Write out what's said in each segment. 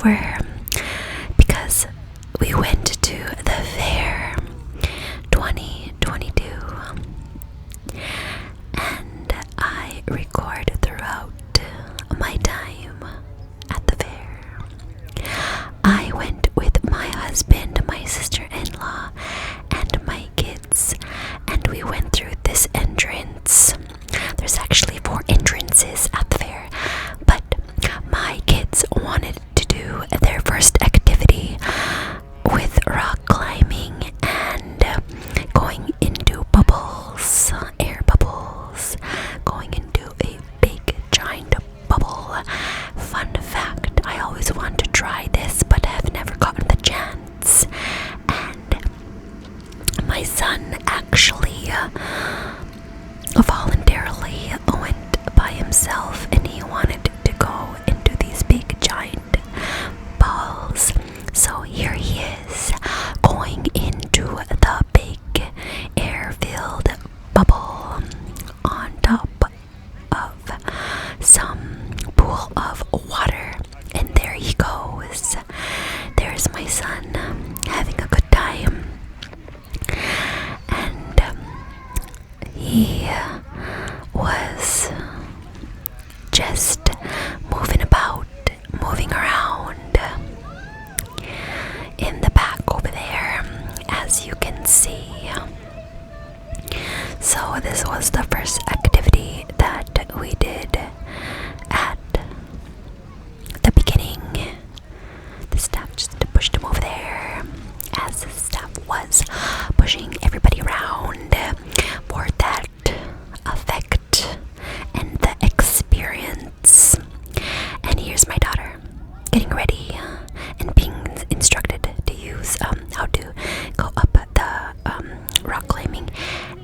over because we went to the fair 2022, and I record throughout my time at the fair. I went with my husband, my sister-in-law, and my kids, and we went through this entrance. There's actually 4 entrances at the fair, but my kids wanted to do their first activity with rock climbing and going into bubbles, air bubbles, going into a big giant bubble. Fun fact, I always want to try this, but have never gotten the chance. And my son actually voluntarily went by himself, and he wanted to go into these big giant balls. So here he is, going into the big air-filled bubble on top of some pool of water. And there he goes. There's my son having a good time. And he was just moving around in the back over there, as you can see. So this was the first activity that we did at the beginning. The staff just pushed him over there, as the staff was pushing everybody around for that effect and the experience. And here's my daughter getting ready and being instructed to use how to go up the rock climbing.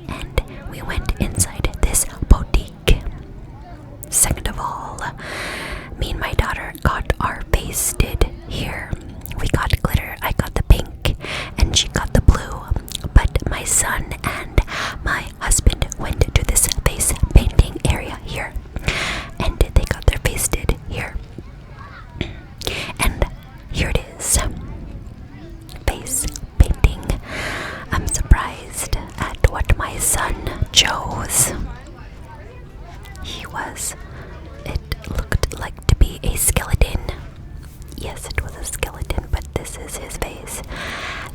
And we went inside this boutique. Second of all, me and my daughter got our face did here. We got glitter. I got the pink and she got the blue. But my son and my husband went to this face painting area here, and they got their face did here. And here it is. Face painting. I'm surprised at what my son chose. It looked like to be a skeleton. Yes, it was a skeleton, but this is his face.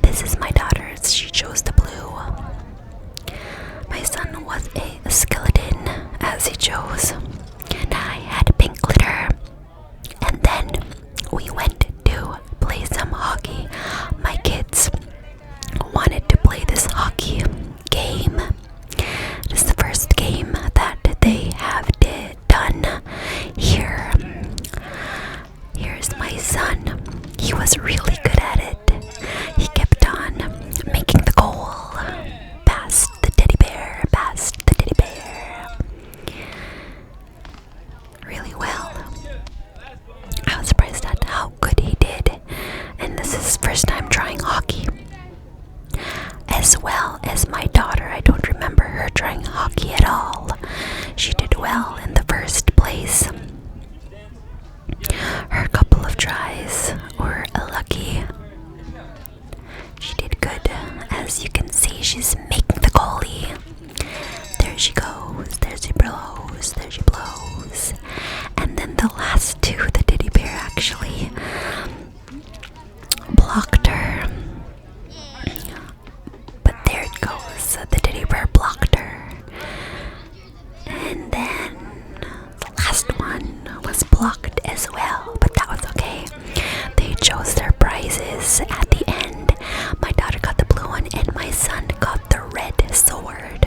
This is my daughter's. She chose the blue. My son was a skeleton, as he chose. And I had pink glitter. And then we went to play some hockey. My kids wanted to play this hockey game. It is the first game that they have done here. Here's my son. He was really good at it. He kept on making the goal. Past the teddy bear, past the teddy bear. Really well. I was surprised at how good he did. And this is his first time trying hockey. As well as my daughter. I don't remember her trying hockey at all. She did well in the first place. Her couple of tries were lucky. She did good. As you can see, she's making the goalie. There she goes. There she blows. There she blows. And then the last two, the teddy bear actually blocked her. But there it goes. The teddy bear blocked her. And then the last one was blocked as well, but that was okay. They chose their prizes at the end. My daughter got the blue one and my son got the red sword.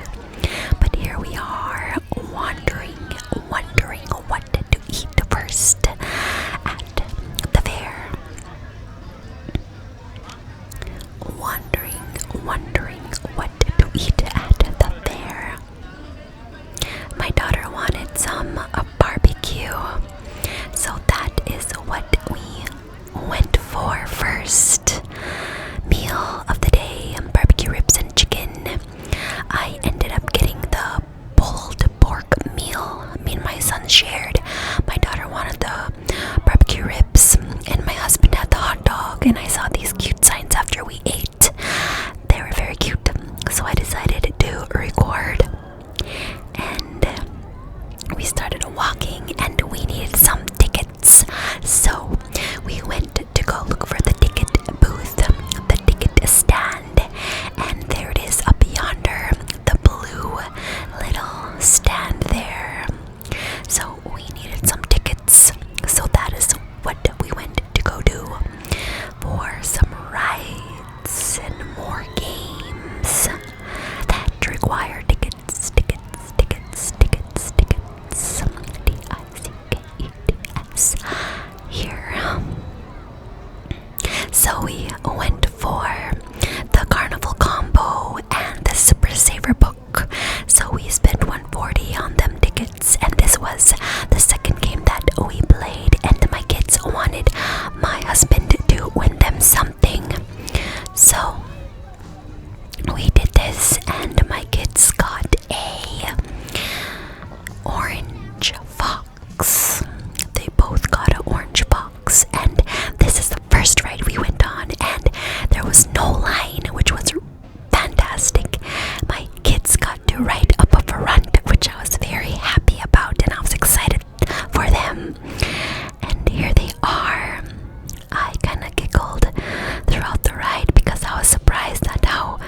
But here we are, wondering what to eat first at the fair. Wondering what to eat at the fair. My daughter wanted some barbecue, so that is what we went for first. Meal of the day, barbecue ribs and chicken. I ended up getting the pulled pork meal. Me and my son shared. My daughter wanted the barbecue ribs, and my husband talking, and we needed some tickets. So we went to go look for the ticket booth, the ticket stand, and there it is up yonder, the blue little stand there. So we needed some tickets, so that is what we went to go do, for some rides and more games that require tickets, tickets, tickets, tickets, tickets. Tickets here. So we went for the carnival combo and the super saver book. So we spent $140 on them tickets, and this was the second game that we played, and my kids wanted my husband to win them something. So we did this, and my kids got a orange fox. They both got an orange fox, and this is the first ride we went on, and there was no line, which was fantastic. My kids got to ride up a front, which I was very happy about, and I was excited for them. And here they are. I kind of giggled throughout the ride because I was surprised at how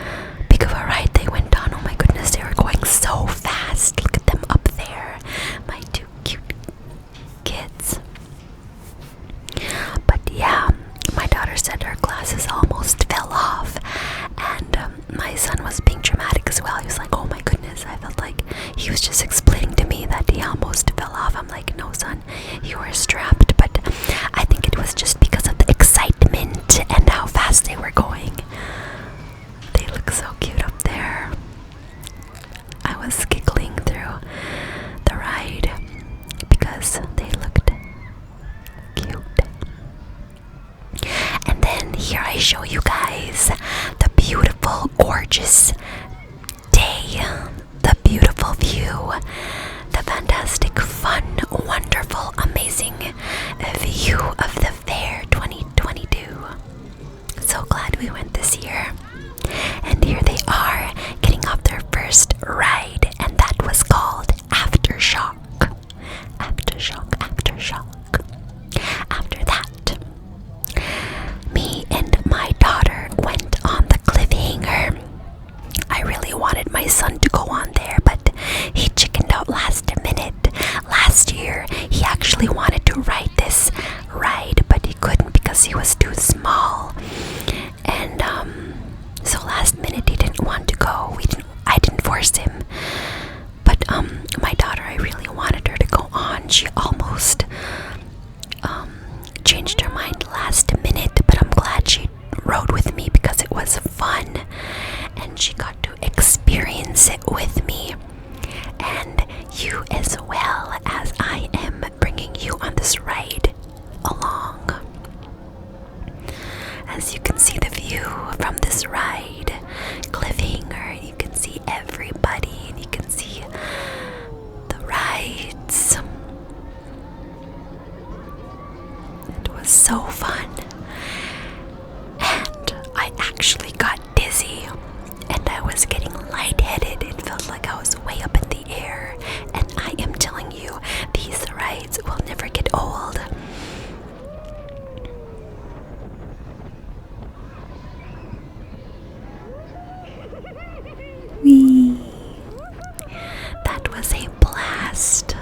big of a ride they went on. Oh my goodness, they were going so fast. Look at them up there, my two cute kids. But yeah, my daughter said her glasses almost fell off, and my son was being dramatic as well. He was like, oh my goodness. I felt like he was just explaining to me that he almost fell off. I'm like, no son, you were strapped. But I think it was just because of the excitement and how fast they were going. They look so cute up there. I was giggling through the ride because they looked cute. And then here I show you guys the beautiful, gorgeous day, the beautiful view, the fantastic, fun, wonderful, amazing view of the fair 2022. So glad we went this year. And here they are getting off their first ride, and that was called Aftershock. Aftershock, Aftershock. After that, me and my daughter went on the cliffhanger. I really wanted my son to go on there, but he chickened out last minute. Last year, he actually wanted to ride this ride, but he couldn't because he was too small. And so last minute he didn't want to go. I didn't force him. But my daughter, I really wanted her to go on. She almost changed her mind last minute, but I'm glad she rode with me because it was fun, and she got to experience it with me, and you as well, as I am bringing you on this ride along. As you can see the view from this ride, cliffhanger, you can see everybody, and you can see the rides. It was so fun, and I actually got dizzy, and I was getting lightheaded. It felt like I was way up in the air, and I am telling you, these rides will never get old. Whee! That was a blast.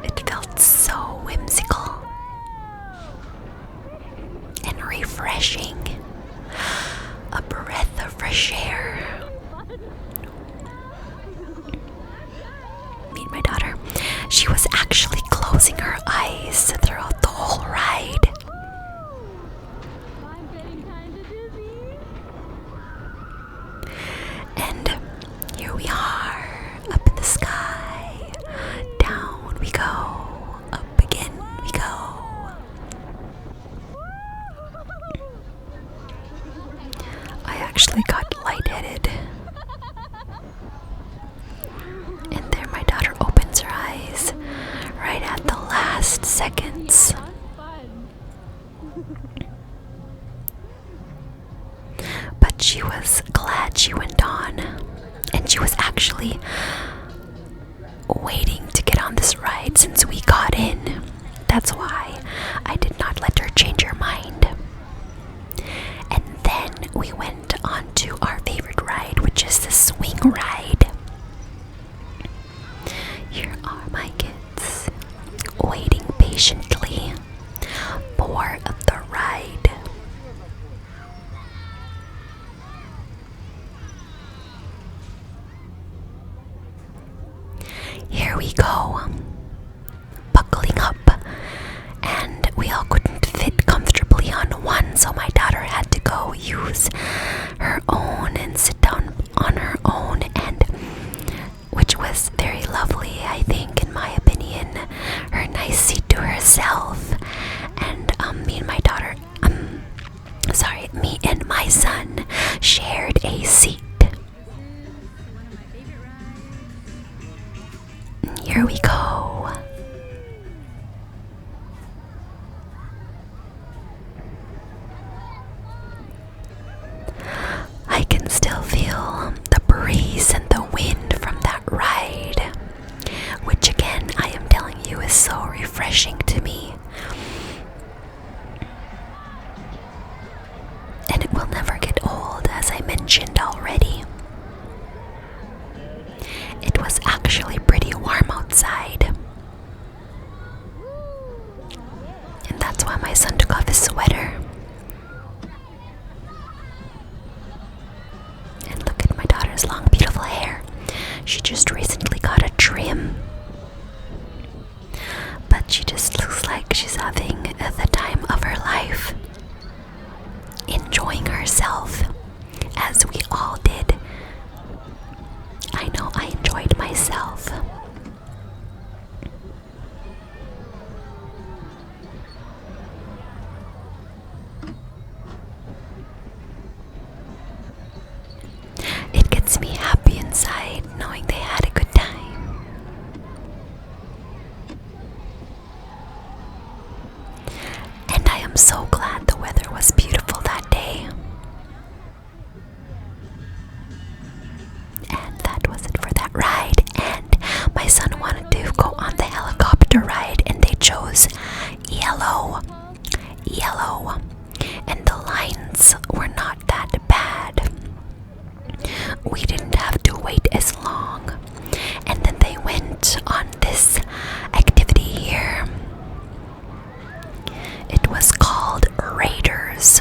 It felt so whimsical and refreshing. A breath of fresh air. Meet my daughter. She was actually closing her eyes throughout the whole ride. And here we are, up in the sky. Down we go. Up again we go. I actually got lightheaded. And there my daughter opens her eyes right at the last seconds. But she was glad she went on, and she was actually waiting to get on on this ride since we got in. That's why I did not let her change her mind. And then we went on to our favorite ride, which is the swing ride. Here are my kids waiting patiently for the ride. Here we go, buckling up, and we all couldn't fit comfortably on one, so my daughter had to go use her own and sit down on her own, and which was very lovely, I think, in my opinion. Her nice seat to herself, and me and my son shared a seat. Here we go. I can still feel the breeze and the wind from that ride, which again, I am telling you, is so refreshing to me. And it will never get old, as I mentioned already. It was actually pretty warm outside. And that's why my son took off his sweater. And look at my daughter's long, beautiful hair. She just recently got a trim. But she just looks like she's having the time of her life. Enjoying herself, as we all did. I know I enjoyed myself. It gets me happy inside knowing they had a good time. And I am so glad the weather was beautiful that day. And that was it for that ride. And my son wanted to go on the helicopter ride, and they chose yellow. And the lines were not that bad. We didn't have to wait as long. And then they went on this activity here. It was called Raiders.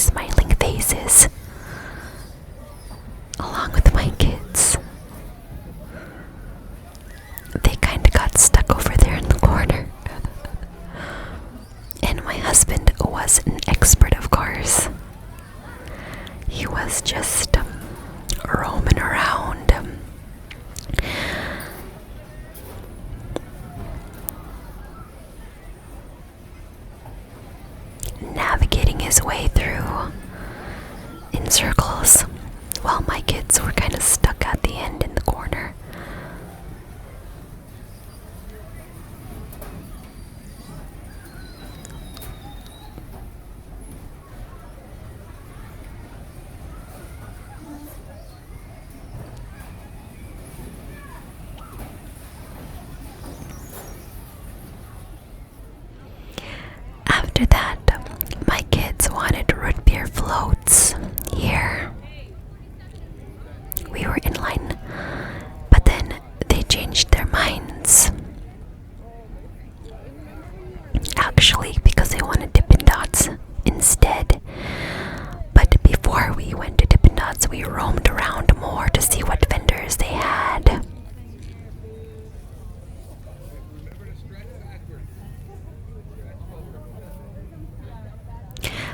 smiling faces along with my kids. They kind of got stuck over there in the corner. And my husband was an expert, of course. He was just roaming around. Navigating his way through in circles while my kids were kind of stuck at the end in the corner. After that, my kids wanted root beer floats here. We were in line, but then they changed their minds. Actually, because they wanted Dippin' Dots instead. But before we went to Dippin' Dots, we roamed around more to see what vendors they had.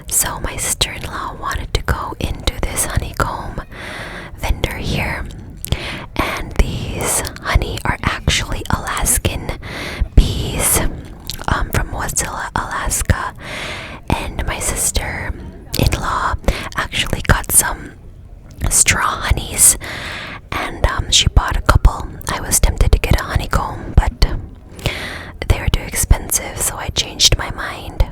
So my sister-in-law wanted to go into this honeycomb vendor here, and these honey are actually Alaskan bees from Wasilla, Alaska. And my sister-in-law actually got some straw honeys, and she bought a couple. I was tempted to get a honeycomb, but they were too expensive, so I changed my mind.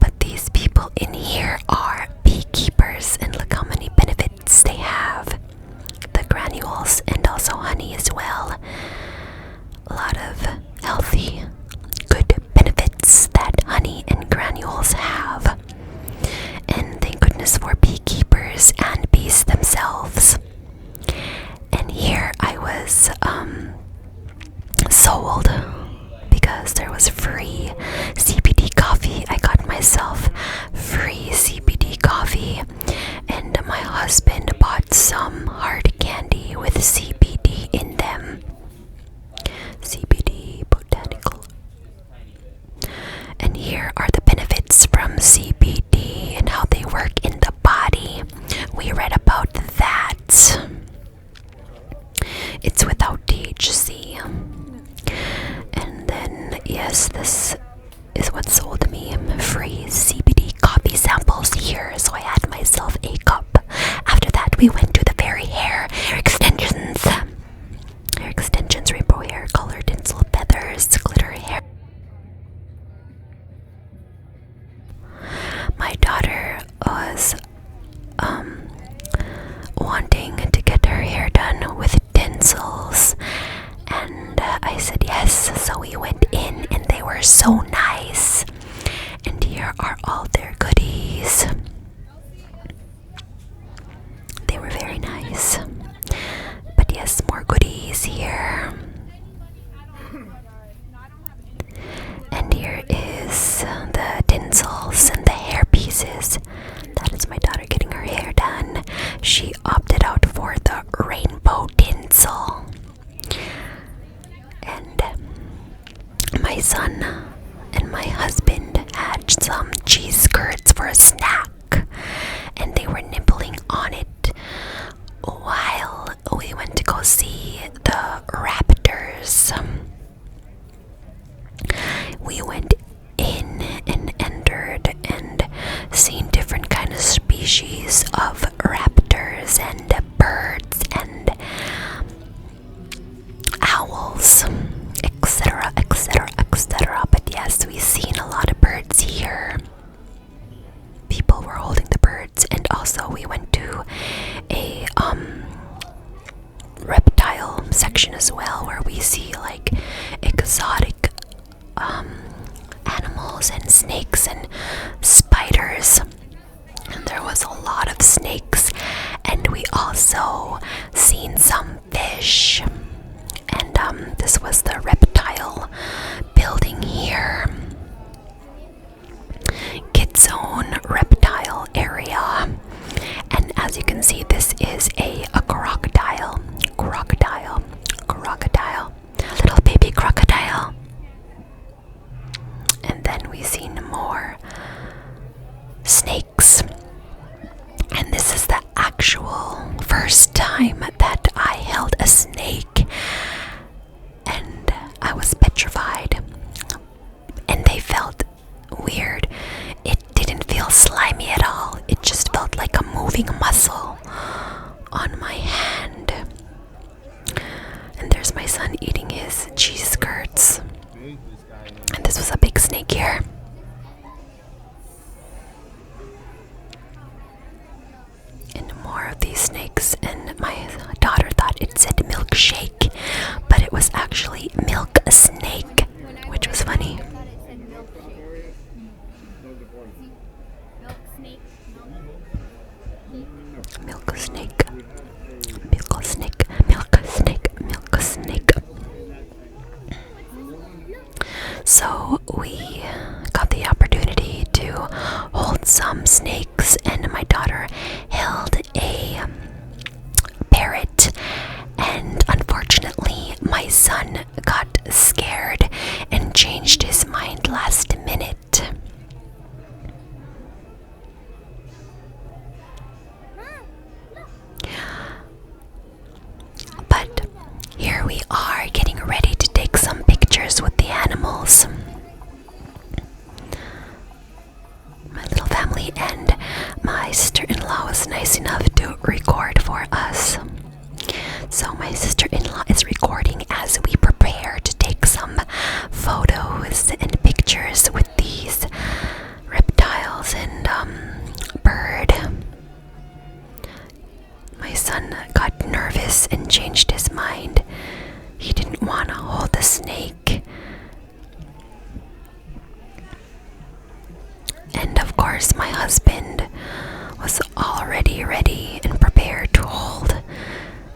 But these people in here are beekeepers, and look how many benefits they have. The granules and also honey as well. A lot of healthy, good benefits that honey and granules have. And thank goodness for beekeepers and bees themselves. And here I was sold because there was free CBD coffee. I got myself free CBD coffee, and my husband bought some hard candy with CBD in them. CBD botanical. And here are the benefits from CBD and how they work in the body. We read about that. It's without THC. And then, yes, this is what sold me free CBD coffee samples here, so I had myself a cup. After that, we went to the fairy hair extensions. Hair extensions, rainbow hair, color, tinsel, feathers, glitter hair. My daughter was wanting to get her hair done with tinsels, and I said yes, so we went in and they were so nice. And here are all their goodies. They were very nice. But yes, more goodies here. And here is the tinsels and the hair pieces. That is my daughter getting her hair done. She opted out for the rainbow tinsel. And my son and my husband had some cheese curds for a snack, and they were nibbling on it while we went to go see the raptors. We went in and entered and seen different kind of species of raptors and birds and owls, etc., etc., etc. But yes, we've seen a lot of birds here. People were holding the birds, and also we went to a reptile section as well, where we see like exotic animals and snakes and spiders. And there was a lot of snakes, and we also seen some fish. And this was the reptile building here. Kids Zone Reptile I was petrified, and they felt weird. It didn't feel slimy at all. It just felt like a moving muscle on my hand. And there's my son eating his cheese skirts. And this was a big snake here. And more of these snakes, and my daughter thought it said milkshake, but it was actually milk snake, which was funny. Milk snake, milk snake, milk snake, milk snake. So we got the opportunity to hold some snakes, and my daughter held a parrot, and unfortunately my son got scared and changed his mind last minute. But here we are getting ready to take some pictures with the animals. My little family and my sister-in-law was nice enough to record for us. So my sister-in-law is recording as we prepare to take some photos and pictures with these reptiles and bird. My son got nervous and changed his mind. He didn't want to hold the snake. And of course, my husband was already ready and prepared to hold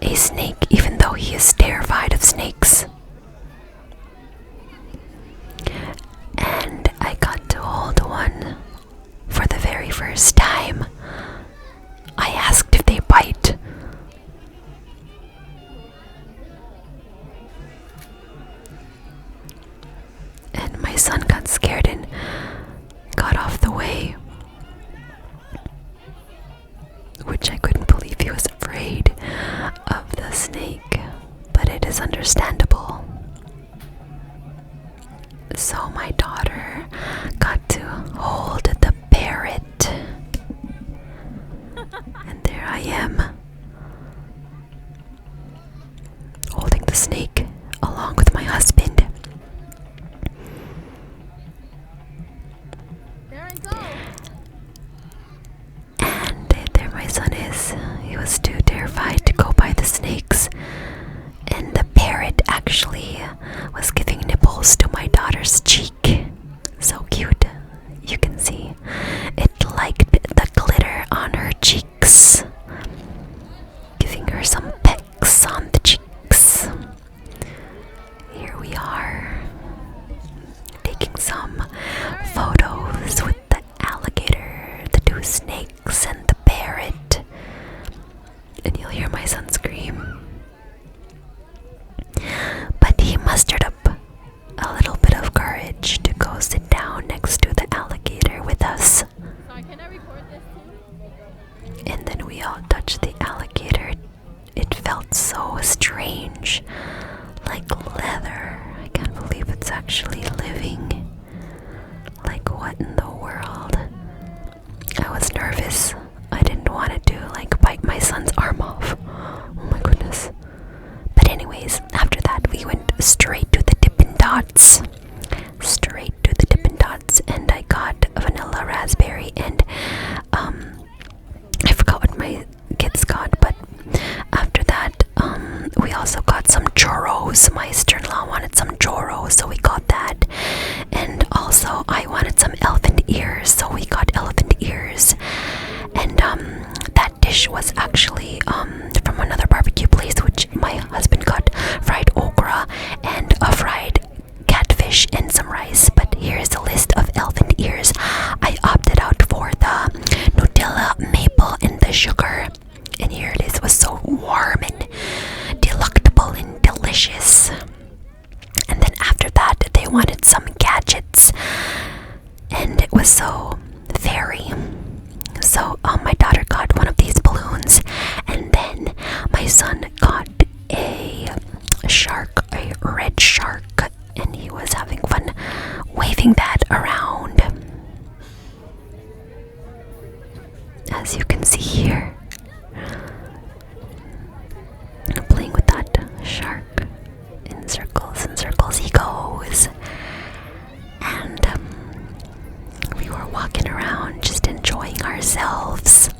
a snake, even though he is terrified of snakes. And I got to hold one for the very first time. I asked if they bite. And my son got scared and got off the way, which I couldn't believe he was afraid of the snake, but it is understandable. So my daughter got to hold the parrot, and there I am, holding the snake along with my husband. And there my son is. He was too terrified to go by the snakes. And the parrot actually was giving nibbles to my daughter's cheek. So cute. You can see it liked the glitter on her cheeks, giving her some pecks on the cheeks. Here we are, taking some photos with the alligator, the two snakes, and the parrot. And you'll hear my son scream. But he mustered up a little bit of courage to go sit down next to the alligator with us. Sorry, can I record this too? And then we all touched the alligator. It felt so strange, like leather. I can't believe it's actually living. Like, what in the world? I was nervous. I didn't want it to bite my son's arm off. Oh my goodness. But anyways, after that we went straight to the Dippin' Dots. Straight to the Dippin' Dots, and I got vanilla raspberry and I forgot what my kids got, but after that we also got some churros. My sister-in-law wanted some churros, so we got that. And also I wanted some elephant ears, so we got elephant ears. And that dish was actually from another barbecue place, which my husband got fried okra and a fried catfish and some rice. But here's a list of elephant ears. I opted out for the Nutella, maple, and the sugar. And here it is. It was so warm and delectable and delicious. And then after that, they wanted some gadgets, and it was so fairy. So my daughter got one of these balloons, and then my son got a shark, a red shark, waving that around. As you can see here, playing with that shark. In circles and circles he goes. And we were walking around just enjoying ourselves.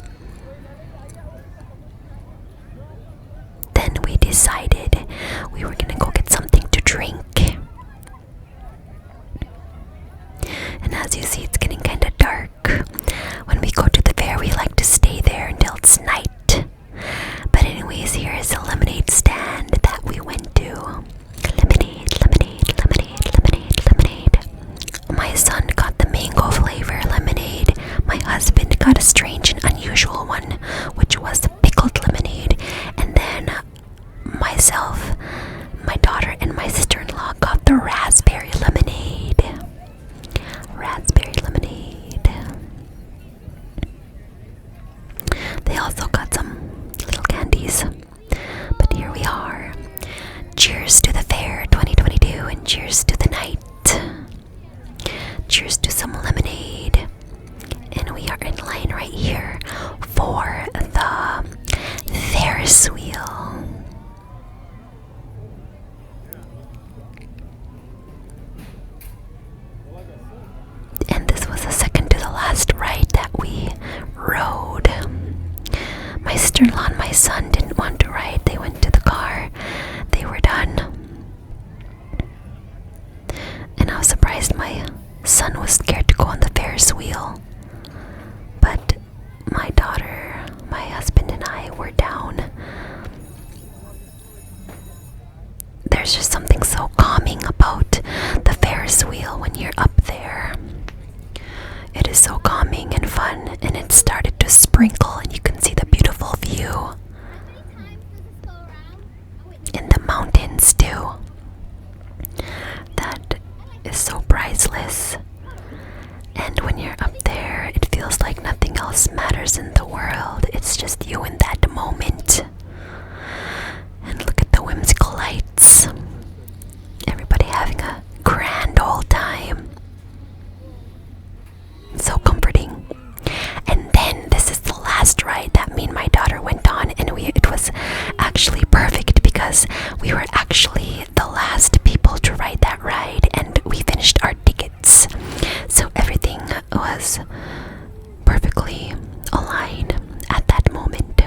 Then we decided we were gonna go get something to drink. And as you see, it's getting kind of dark. When we go to the fair, we like to stay there until it's night. But anyways, here is a lemonade stand that we went to. Lemonade, lemonade, lemonade, lemonade, lemonade. My son got the mango flavor lemonade. My husband got a strange and unusual one, which was the pickled lemonade. And then myself, my daughter, and my sister-in-law got the raspberry lemonade. Raspberry lemonade. They also got some little candies. But here we are. Cheers to the fair 2022 and cheers to the night. Cheers to some lemonade. And we are in line right here for the Ferris wheel. And this was the second to the last ride that we rode. My sister-in-law and my son didn't want to ride. They went to the car. They were done. And I was surprised my son was scared to go on the Ferris wheel. But my daughter, my husband, and I were down. There's just something so calming about the Ferris wheel when you're up there. It is so calming and fun, and it started to sprinkle, and you can see the beautiful view in the mountains too. That is so priceless. And when you're up there, it feels like nothing else matters in the world. It's just you in that moment. And look at the whimsical lights. Everybody having a grand old time. So comforting. And then this is the last ride that me and my daughter went on, and it was actually perfect because we were actually the last people to ride that ride, and we finished our tickets. So everything was perfectly aligned at that moment.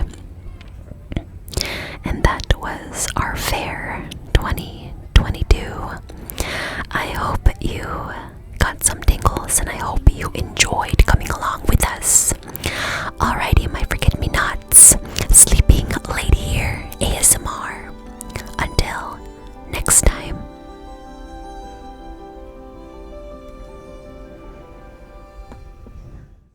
And that was our fair 2022. I hope you got some tingles, and I hope you enjoyed coming along with us.